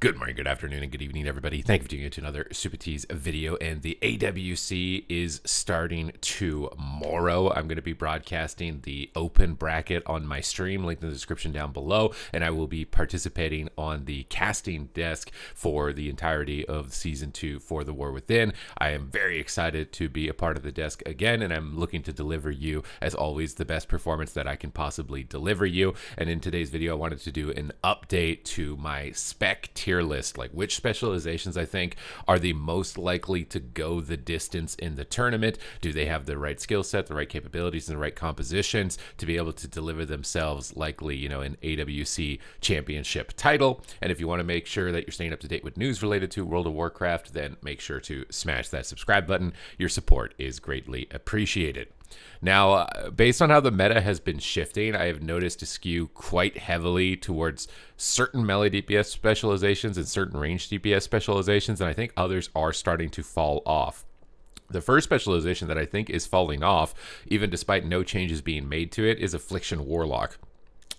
Good morning, good afternoon, and good evening, everybody. Thank you for tuning in to another Supatease video. And the AWC is starting tomorrow. I'm going to be broadcasting the open bracket on my stream, linked in the description down below. And I will be participating on the casting desk for the entirety of Season 2 for The War Within. I am very excited to be a part of the desk again, and I'm looking to deliver you, as always, the best performance that I can possibly deliver you. And in today's video, I wanted to do an update to my spec tier list, like which specializations I think are the most likely to go the distance in the tournament. Do they have the right skill set, the right capabilities, and the right compositions to be able to deliver themselves likely, an AWC championship title? And if you want to make sure that you're staying up to date with news related to World of Warcraft, then make sure to smash that subscribe button. Your support is greatly appreciated. Now, based on how the meta has been shifting, I have noticed a skew quite heavily towards certain melee DPS specializations and certain range DPS specializations, and I think others are starting to fall off. The first specialization that I think is falling off, even despite no changes being made to it, is Affliction Warlock.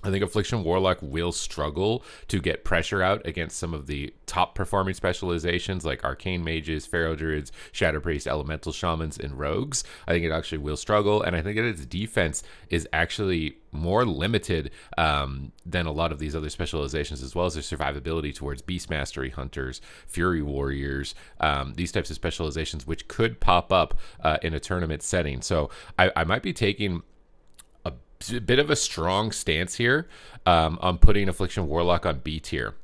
I think Affliction Warlock will struggle to get pressure out against some of the top performing specializations like Arcane Mages, Pharaoh Druids, Shadow Priests, Elemental Shamans, and Rogues. I think it actually will struggle, and I think that its defense is actually more limited than a lot of these other specializations, as well as their survivability towards Beast Mastery Hunters, Fury Warriors, these types of specializations, which could pop up in a tournament setting. So I might be taking a bit of a strong stance here on putting Affliction Warlock on B tier.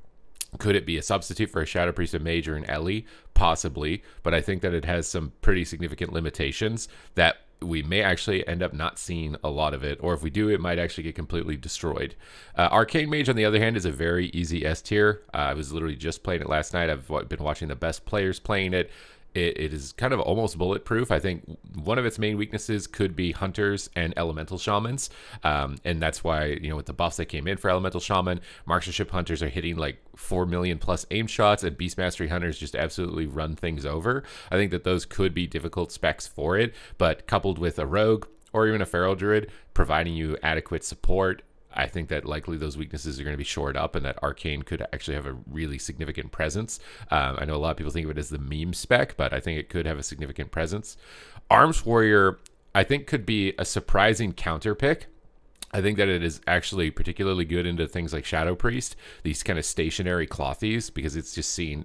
Could it be a substitute for a Shadow Priest, a Mage, or an Ellie? Possibly, but I think that it has some pretty significant limitations that we may actually end up not seeing a lot of it, or if we do, it might actually get completely destroyed. Arcane Mage, on the other hand, is a very easy S tier. I was literally just playing it last night. I've been watching the best players playing it. It is kind of almost bulletproof. I think one of its main weaknesses could be Hunters and Elemental Shamans. And that's why, with the buffs that came in for Elemental Shaman, Marksmanship Hunters are hitting like 4 million plus aim shots, and Beast Mastery Hunters just absolutely run things over. I think that those could be difficult specs for it, but coupled with a Rogue or even a Feral Druid providing you adequate support, I think that likely those weaknesses are going to be shored up, and that Arcane could actually have a really significant presence. I know a lot of people think of it as the meme spec, but I think it could have a significant presence. Arms Warrior, I think, could be a surprising counter pick. I think that it is actually particularly good into things like Shadow Priest, these kind of stationary clothies, because it's just seeing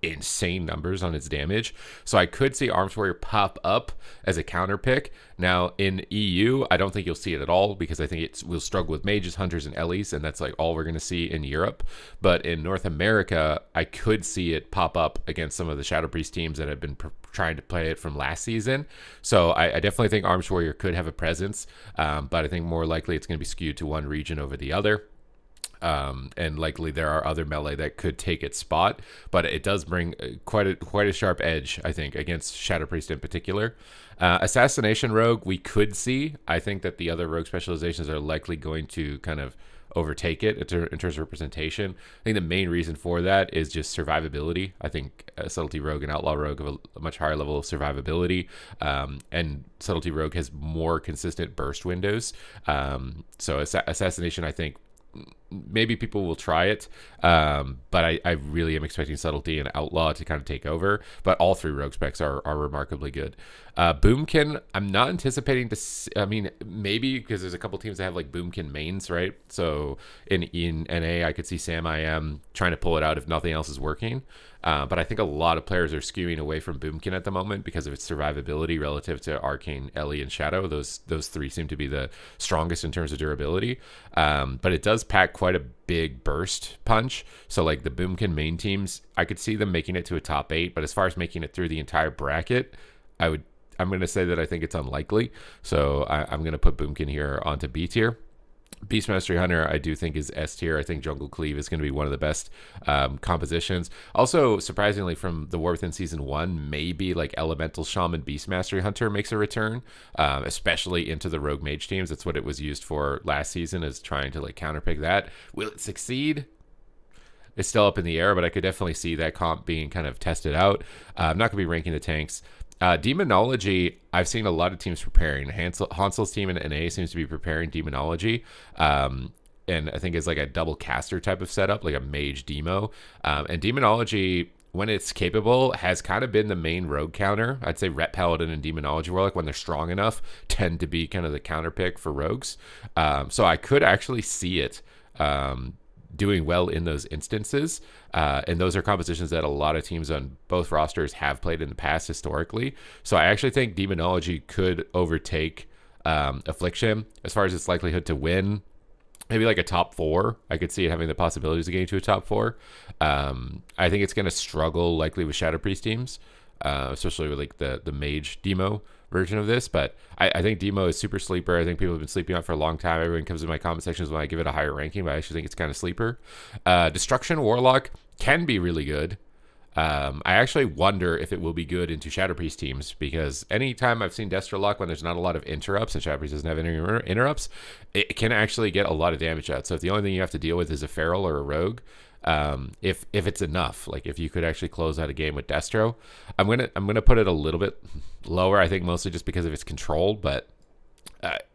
insane numbers on its damage. So I could see Arms Warrior pop up as a counter pick. Now in EU, I don't think you'll see it at all, because I think it will struggle with Mages, Hunters, and Ellies, and that's like all we're going to see in Europe. But in North America, I could see it pop up against some of the Shadow Priest teams that have been trying to play it from last season. So I definitely think Arms Warrior could have a presence, but I think more likely it's going to be skewed to one region over the other. And likely there are other melee that could take its spot, but it does bring quite a sharp edge, I think, against Shadow Priest in particular. Assassination Rogue, we could see. I think that the other rogue specializations are likely going to kind of overtake it in terms of representation. I think the main reason for that is just survivability. I think Subtlety Rogue and Outlaw Rogue have a much higher level of survivability, and Subtlety Rogue has more consistent burst windows. So Assassination, I think, maybe people will try it, but I really am expecting Subtlety and Outlaw to kind of take over. But all three rogue specs are remarkably good. Boomkin, I'm not anticipating to maybe because there's a couple teams that have like Boomkin mains, right? So in NA, I could see Sam IM trying to pull it out if nothing else is working. But I think a lot of players are skewing away from Boomkin at the moment because of its survivability relative to Arcane, Ellie, and Shadow. Those three seem to be the strongest in terms of durability. But it does pack quite a big burst punch. So like the Boomkin main teams, I could see them making it to a top 8. But as far as making it through the entire bracket, I'm going to say that I think it's unlikely. So I'm going to put Boomkin here onto B tier. Beast Mastery Hunter, I do think, is S tier. I think Jungle Cleave is going to be one of the best compositions. Also, surprisingly, from the War Within Season 1, maybe like Elemental Shaman Beast Mastery Hunter makes a return, especially into the Rogue Mage teams. That's what it was used for last season, is trying to like counterpick that. Will it succeed? It's still up in the air, but I could definitely see that comp being kind of tested out. I'm not going to be ranking the tanks. Demonology, I've seen a lot of teams preparing. Hansel's team in NA seems to be preparing Demonology. and I think is like a double caster type of setup, like a mage demo. And demonology, when it's capable, has kind of been the main rogue counter. I'd say ret paladin and demonology warlock, when they're strong enough, tend to be kind of the counter pick for rogues. So I could actually see it doing well in those instances. And those are compositions that a lot of teams on both rosters have played in the past historically. So I actually think demonology could overtake affliction as far as its likelihood to win. Maybe like a top 4. I could see it having the possibilities of getting to a top 4. I think it's going to struggle likely with Shadow Priest teams, especially with like the mage demo version of this. But I think demo is super sleeper. I think people have been sleeping on it for a long time. Everyone comes in my comment sections when I give it a higher ranking, but I actually think it's kind of sleeper. Destruction Warlock can be really good. I actually wonder if it will be good into Shadow Priest teams, because anytime I've seen Destro Luck, when there's not a lot of interrupts and Shadow Priest doesn't have any interrupts, it can actually get a lot of damage out. So if the only thing you have to deal with is a feral or a rogue, if it's enough, like if you could actually close out a game with Destro, I'm gonna put it a little bit lower. I think mostly just because of its control, but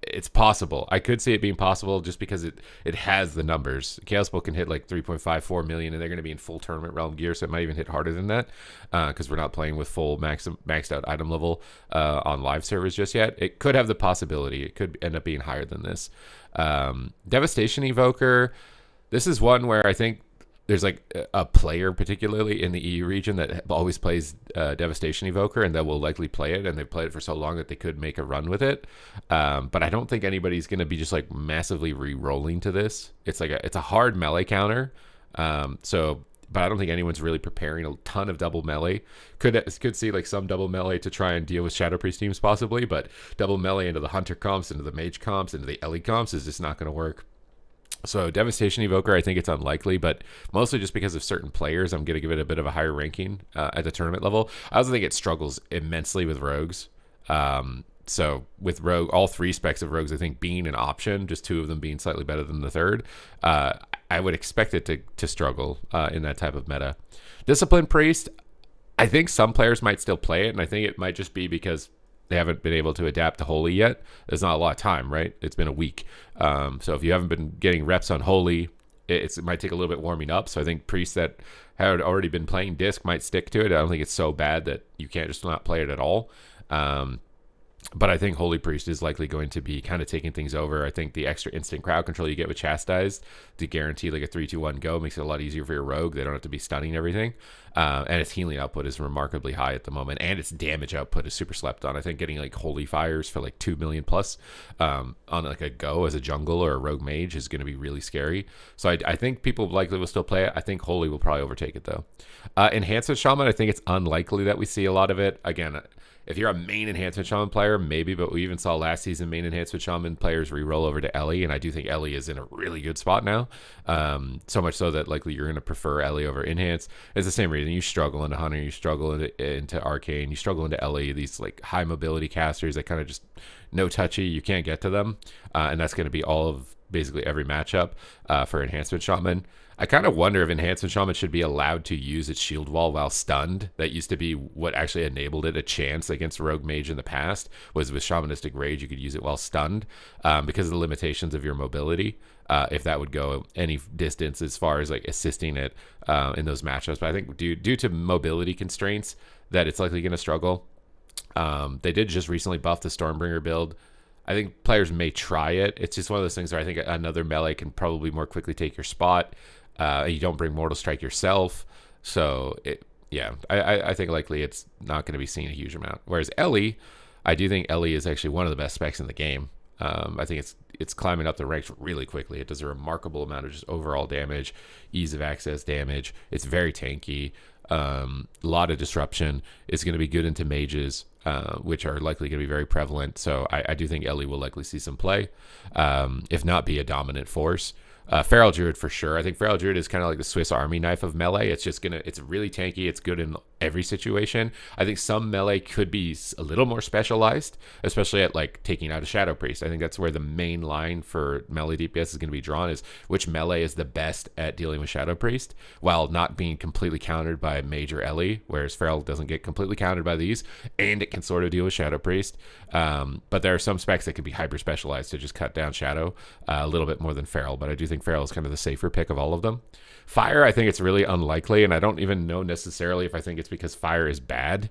it's possible. I could see it being possible just because it has the numbers. Chaos Bolt can hit like 3.54 million, and they're going to be in full tournament realm gear, so it might even hit harder than that because we're not playing with full maxed out item level on live servers just yet. It could have the possibility. It could end up being higher than this. Devastation Evoker. This is one where I think there's like a player particularly in the EU region that always plays Devastation Evoker, and that will likely play it, and they've played it for so long that they could make a run with it. But I don't think anybody's going to be just like massively re-rolling to this. It's like it's a hard melee counter. But I don't think anyone's really preparing a ton of double melee. Could see like some double melee to try and deal with Shadow Priest teams possibly, but double melee into the Hunter comps, into the Mage comps, into the Ellie comps is just not going to work. So Devastation Evoker, I think it's unlikely, but mostly just because of certain players, I'm going to give it a bit of a higher ranking at the tournament level. I also think it struggles immensely with rogues. So with rogue, all 3 specs of rogues, I think being an option, just 2 of them being slightly better than the third, I would expect it to struggle in that type of meta. Discipline Priest, I think some players might still play it, and I think it might just be because they haven't been able to adapt to Holy yet. There's not a lot of time, right? It's been a week. So if you haven't been getting reps on Holy, it might take a little bit warming up. So I think priests that had already been playing Disc might stick to it. I don't think it's so bad that you can't just not play it at all. But I think Holy Priest is likely going to be kind of taking things over. I think the extra instant crowd control you get with Chastised to guarantee like a 3-2-1 go makes it a lot easier for your rogue. They don't have to be stunning everything. And its healing output is remarkably high at the moment. And its damage output is super slept on. I think getting like Holy Fires for like 2 million plus on like a go as a jungle or a rogue mage is going to be really scary. So I think people likely will still play it. I think Holy will probably overtake it though. Enhancement Shaman, I think it's unlikely that we see a lot of it. Again, if you're a main Enhancement Shaman player, maybe, but we even saw last season main Enhancement Shaman players re-roll over to Ellie, and I do think Ellie is in a really good spot now. So much so that likely you're going to prefer Ellie over Enhance. It's the same reason you struggle into Hunter, you struggle into Arcane, you struggle into Ellie, these like high mobility casters that kind of just no touchy, you can't get to them. And that's going to be all of basically every matchup for Enhancement Shaman. I kind of wonder if Enhancement Shaman should be allowed to use its shield wall while stunned. That used to be what actually enabled it a chance against Rogue Mage in the past, was with Shamanistic Rage, you could use it while stunned because of the limitations of your mobility. If that would go any distance as far as like assisting it in those matchups. But I think due to mobility constraints, that it's likely going to struggle. They did just recently buff the Stormbringer build. I think players may try it. It's just one of those things where I think another melee can probably more quickly take your spot. You don't bring Mortal Strike yourself. So, I think likely it's not going to be seen a huge amount. Whereas Ellie, I do think Ellie is actually one of the best specs in the game. I think it's climbing up the ranks really quickly. It does a remarkable amount of just overall damage, ease of access damage. It's very tanky. A lot of disruption. It's going to be good into mages, which are likely going to be very prevalent. So I do think Ellie will likely see some play, if not be a dominant force. Feral Druid for sure. I think Feral Druid is kind of like the Swiss Army knife of melee. It's really tanky. It's good in every situation. I think some melee could be a little more specialized, especially at like taking out a Shadow Priest. I think that's where the main line for melee DPS is going to be drawn, is which melee is the best at dealing with Shadow Priest while not being completely countered by Mage or Ellie, whereas Feral doesn't get completely countered by these, and it can sort of deal with Shadow Priest. But there are some specs that could be hyper specialized to just cut down Shadow a little bit more than Feral, but I do think Feral is kind of the safer pick of all of them. Fire, I think it's really unlikely, and I don't even know necessarily if I think it's because Fire is bad.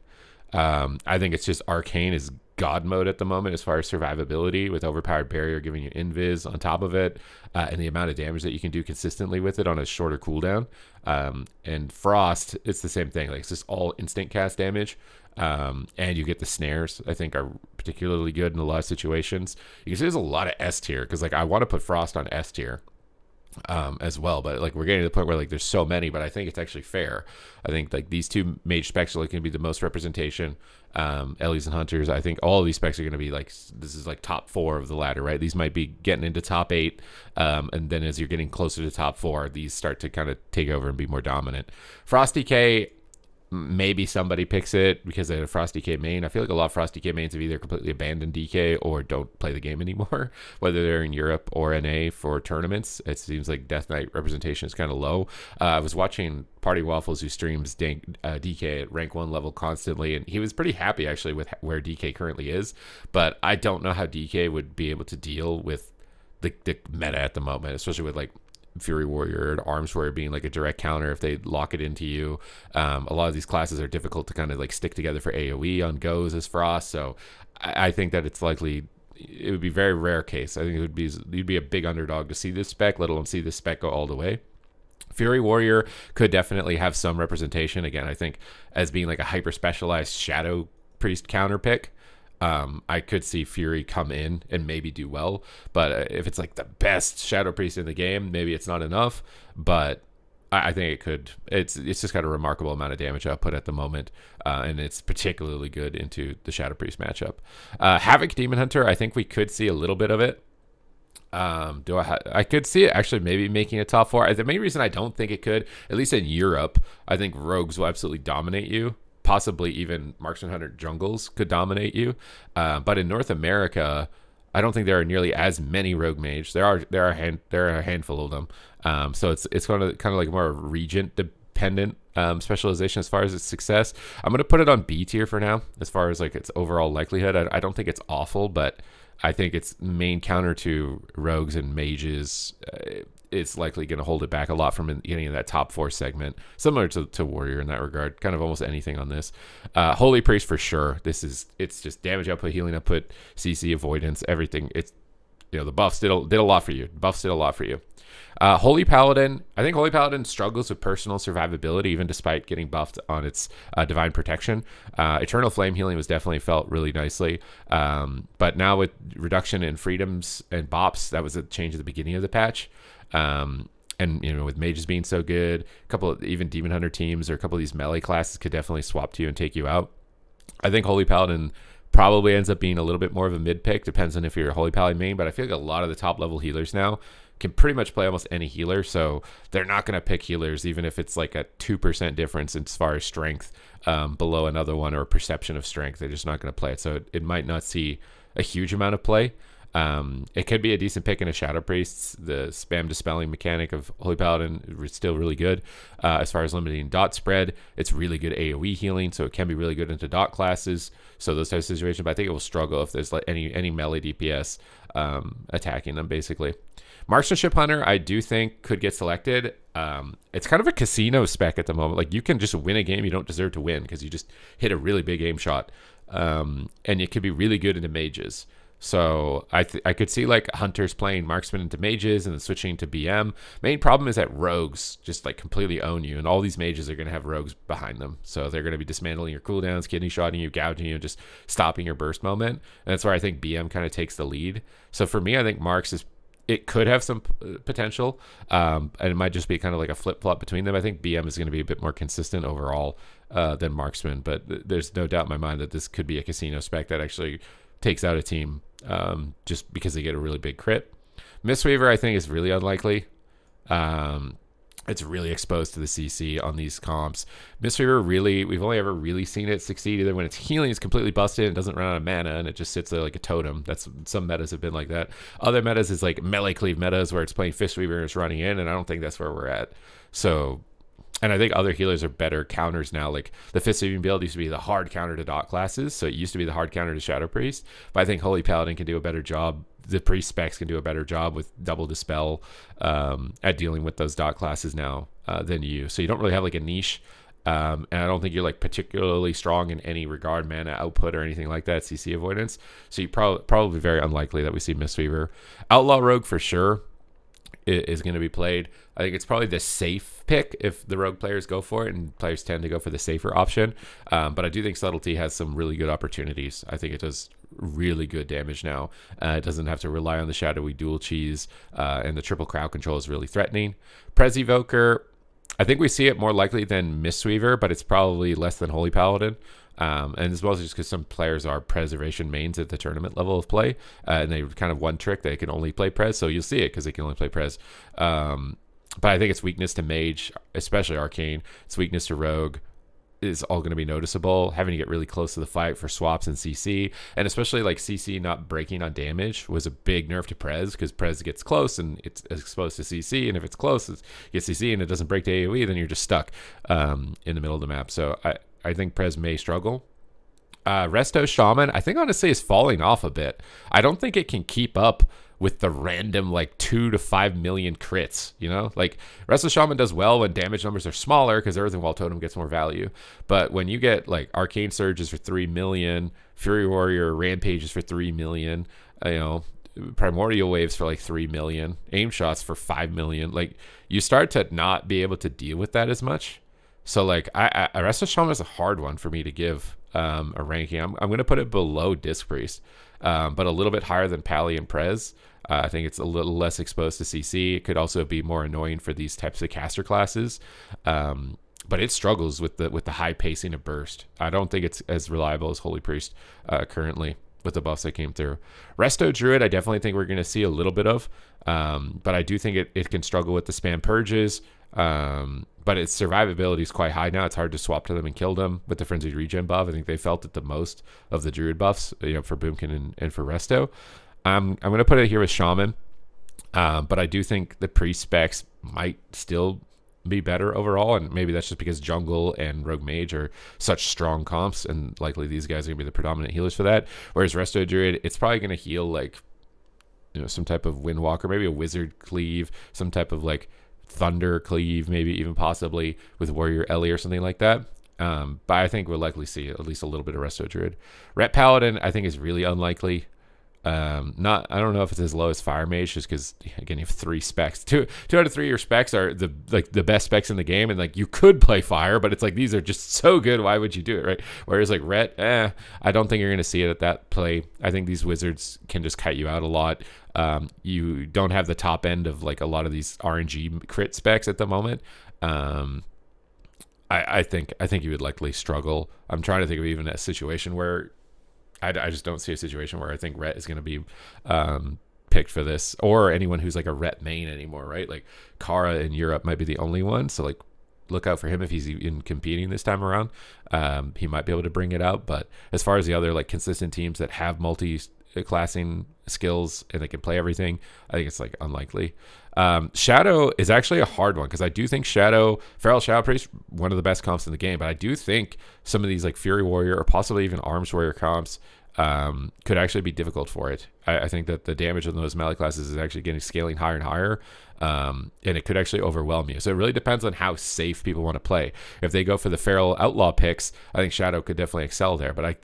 I think it's just Arcane is God mode at the moment as far as survivability, with Overpowered Barrier giving you invis on top of it, and the amount of damage that you can do consistently with it on a shorter cooldown. And Frost, it's the same thing. Like, it's just all instant cast damage. And you get the snares, I think, are particularly good in a lot of situations. You can see there's a lot of S tier, because like I want to put Frost on S tier as well, but like we're getting to the point where like there's so many, but I think it's actually fair. I think like these two mage specs are going to be the most representation. Ellies and Hunters, I think all of these specs are going to be like, this is like top 4 of the ladder, right? These might be getting into top 8, and then as you're getting closer to top 4, these start to kind of take over and be more dominant. Frost DK, maybe somebody picks it because they had a Frost DK main. I feel like a lot of Frost DK mains have either completely abandoned DK or don't play the game anymore, whether they're in Europe or NA for tournaments. It seems like Death Knight representation is kind of low. I was watching Party Waffles, who streams DK at rank 1 level constantly, and he was pretty happy actually with where DK currently is, but I don't know how DK would be able to deal with the meta at the moment, especially with like Fury Warrior and Arms Warrior being like a direct counter if they lock it into you. A lot of these classes are difficult to kind of like stick together for AoE on goes as Frost, so I think that it's likely it would be very rare case. I think it would be, you'd be a big underdog to see this spec, let alone see this spec go all the way. Fury Warrior could definitely have some representation, again I think as being like a hyper specialized Shadow Priest counter pick. I could see Fury come in and maybe do well, but if it's like the best Shadow Priest in the game, maybe it's not enough, but I think it could. It's just got a remarkable amount of damage output at the moment, and it's particularly good into the Shadow Priest matchup. Havoc Demon Hunter, I think we could see a little bit of it. I could see it actually maybe making a top 4. The main reason I don't think it could, at least in Europe, I think rogues will absolutely dominate you. Possibly even Marksman Hunter jungles could dominate you, but in North America, I don't think there are nearly as many rogue mage. There are a handful of them, so it's kind of like more regent dependent specialization as far as its success. I'm gonna put it on B tier for now as far as like its overall likelihood. I don't think it's awful, but I think its main counter to rogues and mages, it's likely going to hold it back a lot from getting in that top 4 segment, similar to Warrior in that regard. Kind of almost anything on this. Holy Priest for sure. It's just damage output, healing output, CC avoidance, everything. It's, you know, the buffs did a lot for you. Holy Paladin, I think Holy Paladin struggles with personal survivability even despite getting buffed on its divine protection. Eternal Flame healing was definitely felt really nicely, but now with reduction in freedoms and bops, that was a change at the beginning of the patch. And you know, with mages being so good, a couple of even Demon Hunter teams or a couple of these melee classes could definitely swap to you and take you out. I think Holy Paladin probably ends up being a little bit more of a mid pick, depends on if you're a Holy Paladin main, but I feel like a lot of the top level healers now can pretty much play almost any healer, so they're not going to pick healers even if it's like a 2% difference as far as strength below another one, or perception of strength. They're just not going to play it, so it might not see a huge amount of play. It could be a decent pick in a Shadow Priests. The spam dispelling mechanic of Holy Paladin is still really good. As far as limiting dot spread, it's really good AoE healing, so it can be really good into dot classes. So those types of situations, but I think it will struggle if there's like any melee DPS attacking them, basically. Marksmanship Hunter, I do think could get selected. It's kind of a casino spec at the moment. Like, you can just win a game you don't deserve to win because you just hit a really big aim shot. And it could be really good into mages. So I could see like Hunters playing Marksman into mages and then switching to BM. Main problem is that rogues just like completely own you, and all these mages are going to have rogues behind them. So they're going to be dismantling your cooldowns, kidney shotting you, gouging you, just stopping your burst moment. And that's where I think BM kind of takes the lead. So for me, I think it could have some potential, and it might just be kind of like a flip-flop between them. I think BM is going to be a bit more consistent overall than Marksman, but there's no doubt in my mind that this could be a casino spec that actually takes out a team just because they get a really big crit. Mistweaver, I think, is really unlikely. It's really exposed to the CC on these comps. Mistweaver really, we've only ever really seen it succeed either when its healing is completely busted and doesn't run out of mana and it just sits there like a totem. That's some metas have been like that. Other metas is like melee cleave metas where it's playing Fistweaver and it's running in, and I don't think that's where we're at. So, and I think other healers are better counters now. Like the Fistweaving build used to be the hard counter to dot classes, so it used to be the hard counter to Shadow Priest. But I think Holy Paladin can do a better job. The priest specs can do a better job with double dispel at dealing with those dot classes now than you. So you don't really have like a niche, and I don't think you're like particularly strong in any regard, mana output or anything like that, CC avoidance. So you probably very unlikely that we see Mistweaver. Outlaw Rogue for sure is going to be played. I think it's probably the safe pick if the rogue players go for it, and players tend to go for the safer option. But I do think Subtlety has some really good opportunities. I think it does really good damage now. It doesn't have to rely on the shadowy dual cheese, and the triple crowd control is really threatening. Prez Evoker, I think we see it more likely than Mistweaver, but it's probably less than Holy Paladin. And as well as just because some players are preservation mains at the tournament level of play, and they kind of one trick, they can only play Prez, so you'll see it because they can only play Prez. But I think its weakness to Mage, especially Arcane, its weakness to Rogue is all going to be noticeable. Having to get really close to the fight for swaps and CC, and especially like CC not breaking on damage was a big nerf to Prez, because Prez gets close and it's exposed to CC, and if it's close, it gets CC and it doesn't break to AoE, then you're just stuck in the middle of the map. So I think Prez may struggle. Resto Shaman, I think honestly is falling off a bit. I don't think it can keep up with the random like 2 to 5 million crits, you know? Like Resto Shaman does well when damage numbers are smaller because Earthen Wall Totem gets more value. But when you get like Arcane Surges for 3 million, Fury Warrior Rampages for 3 million, Primordial Waves for like 3 million, Aim Shots for 5 million, like you start to not be able to deal with that as much. So like Resto Shaman is a hard one for me to give a ranking. I'm going to put it below Disc Priest, but a little bit higher than Pally and Prez. I think it's a little less exposed to CC. It could also be more annoying for these types of caster classes, but it struggles with the high pacing of burst. I don't think it's as reliable as Holy Priest currently with the buffs that came through. Resto Druid, I definitely think we're going to see a little bit of, but I do think it can struggle with the spam purges. But its survivability is quite high now. It's hard to swap to them and kill them with the Frenzied Regen buff. I think they felt it the most of the Druid buffs, for Boomkin and for Resto. I'm going to put it here with Shaman, but I do think the Priest specs might still be better overall, and maybe that's just because Jungle and Rogue Mage are such strong comps, and likely these guys are going to be the predominant healers for that. Whereas Resto Druid, it's probably going to heal like some type of Windwalker, maybe a Wizard Cleave, some type of like Thunder Cleave, maybe even possibly with Warrior Ellie or something like that. But I think we'll likely see at least a little bit of Resto Druid. Ret Paladin, I think, is really unlikely. I don't know if it's as low as Fire Mage, just because again you have 3 specs. Two out of 3 of your specs are the best specs in the game, and like you could play Fire, but it's like these are just so good. Why would you do it, right? Whereas like Ret, I don't think you're going to see it at that play. I think these wizards can just cut you out a lot. You don't have the top end of like a lot of these RNG crit specs at the moment. I think you would likely struggle. I'm trying to think of even a situation where I just don't see a situation where I think Ret is going to be picked for this, or anyone who's like a Ret main anymore, right? Like Kara in Europe might be the only one, so like look out for him if he's even competing this time around. He might be able to bring it out, but as far as the other like consistent teams that have multi-classing skills and they can play everything, I think it's like unlikely. Shadow is actually a hard one, because I do think Feral Shadow Priest, one of the best comps in the game, but I do think some of these like Fury Warrior or possibly even Arms Warrior comps could actually be difficult for it. I think that the damage on those melee classes is actually scaling higher and higher, and it could actually overwhelm you. So it really depends on how safe people want to play. If they go for the Feral Outlaw picks, I think Shadow could definitely excel there. But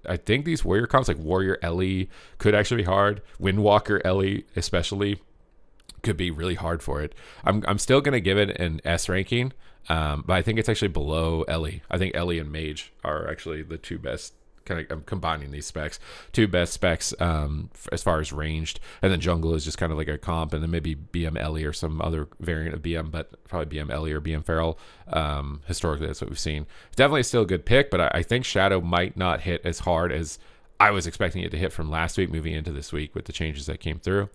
I think these Warrior comps like Warrior Ellie could actually be hard. Windwalker Ellie especially could be really hard for it. I'm still going to give it an S ranking, but I think it's actually below Ellie. I think Ellie and Mage are actually the 2 best. I'm combining these specs, 2 best specs as far as ranged, and then Jungle is just kind of like a comp, and then maybe BM Ellie or some other variant of BM, but probably BM Ellie or BM Feral. Historically, that's what we've seen. Definitely still a good pick, but I think Shadow might not hit as hard as I was expecting it to hit from last week moving into this week with the changes that came through.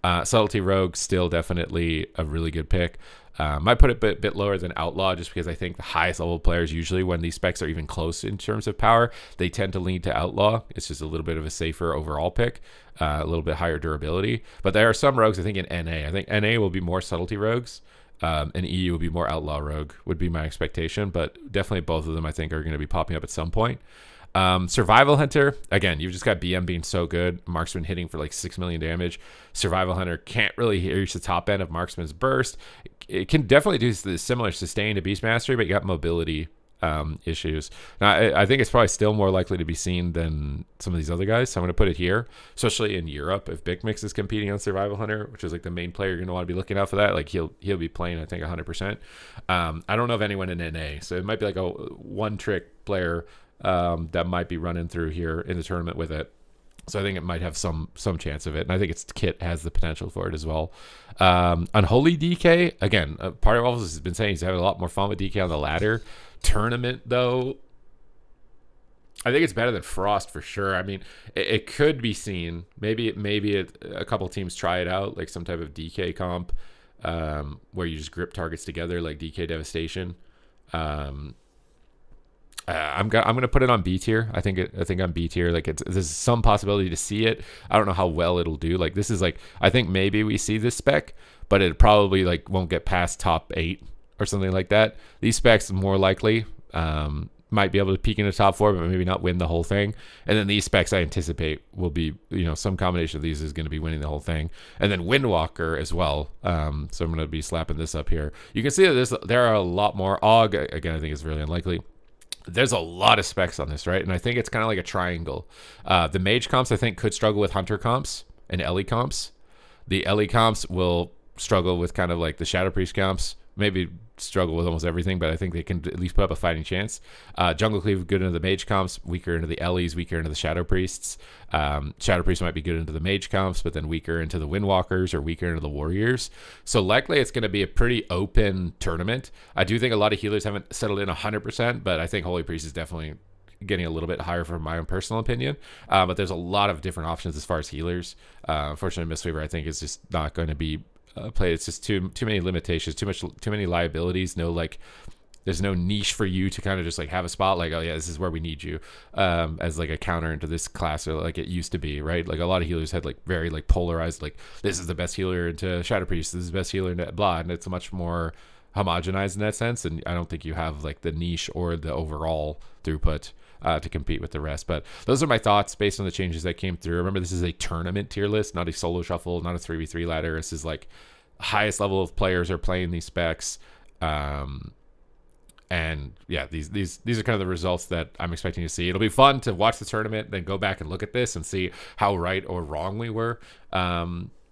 Subtlety Rogue, still definitely a really good pick. Might put it a bit lower than Outlaw just because I think the highest level players usually, when these specs are even close in terms of power, they tend to lean to Outlaw. It's just a little bit of a safer overall pick, a little bit higher durability. But there are some rogues, I think, in NA. I think NA will be more Subtlety Rogues. And EU will be more Outlaw Rogue, would be my expectation. But definitely both of them, I think, are going to be popping up at some point. Survival Hunter, again, you've just got BM being so good. Marksman hitting for like 6 million damage. Survival Hunter can't really reach the top end of Marksman's burst. It can definitely do the similar sustain to Beast Mastery, but you got mobility issues. Now, I think it's probably still more likely to be seen than some of these other guys. So I'm going to put it here, especially in Europe. If Big Mix is competing on Survival Hunter, which is like the main player you're going to want to be looking out for that, like he'll be playing, I think, 100%. I don't know of anyone in NA, so it might be like a one-trick player that might be running through here in the tournament with it. So I think it might have some chance of it. And I think its kit has the potential for it as well. Unholy DK, again, part of all this has been saying he's having a lot more fun with DK on the ladder. Tournament, though, I think it's better than Frost for sure. I mean, it could be seen. Maybe a couple teams try it out, like some type of DK comp where you just grip targets together like DK Devastation. I'm gonna put it on B tier. I think on B tier. Like there's some possibility to see it. I don't know how well it'll do. Like this is like, I think maybe we see this spec, but it probably like won't get past top 8 or something like that. These specs more likely might be able to peak in the top 4, but maybe not win the whole thing. And then these specs I anticipate will be, some combination of these is going to be winning the whole thing. And then Windwalker as well. So I'm going to be slapping this up here. You can see that there are a lot more. Og, again, I think is really unlikely. There's a lot of specs on this, right? And I think it's kind of like a triangle. The mage comps, I think, could struggle with hunter comps and Ellie comps. The Ellie comps will struggle with kind of like the Shadow Priest comps. Maybe struggle with almost everything, but I think they can at least put up a fighting chance. Jungle Cleave good into the mage comps, weaker into the Ellies, weaker into the Shadow Priests. Shadow Priests might be good into the mage comps, but then weaker into the Windwalkers or weaker into the Warriors. So likely it's going to be a pretty open tournament. I do think a lot of healers haven't settled in 100%, but I think Holy Priest is definitely getting a little bit higher from my own personal opinion. But there's a lot of different options as far as healers. Unfortunately, Mistweaver I think is just not going to be played. It's just too many limitations, too many liabilities. There's no niche for you to kind of just like have a spot like, oh yeah, this is where we need you as like a counter into this class, or like it used to be, right? Like a lot of healers had like very like polarized, like this is the best healer into Shadow Priest, this is the best healer into blah, and it's much more homogenized in that sense. And I don't think you have like the niche or the overall throughput to compete with the rest. But those are my thoughts based on the changes that came through. Remember, this is a tournament tier list, not a solo shuffle, not a 3v3 ladder. This is like highest level of players are playing these specs. And yeah, these are kind of the results that I'm expecting to see. It'll be fun to watch the tournament, then go back and look at this and see how right or wrong we were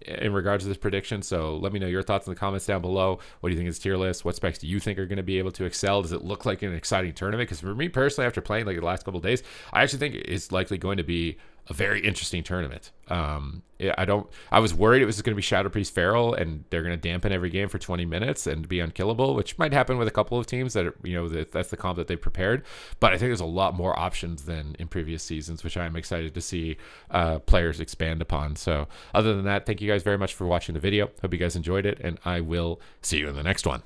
in regards to this prediction. So let me know your thoughts in the comments down below. What do you think is tier list? What specs do you think are going to be able to excel? Does it look like an exciting tournament? Because for me personally, after playing like the last couple of days, I actually think it's likely going to be a very interesting tournament. I was worried it was going to be Shadow Priest Feral and they're going to dampen every game for 20 minutes and be unkillable, which might happen with a couple of teams that are, that's the comp that they prepared. But I think there's a lot more options than in previous seasons, which I'm excited to see players expand upon. So other than that, thank you guys very much for watching the video. Hope you guys enjoyed it, and I will see you in the next one.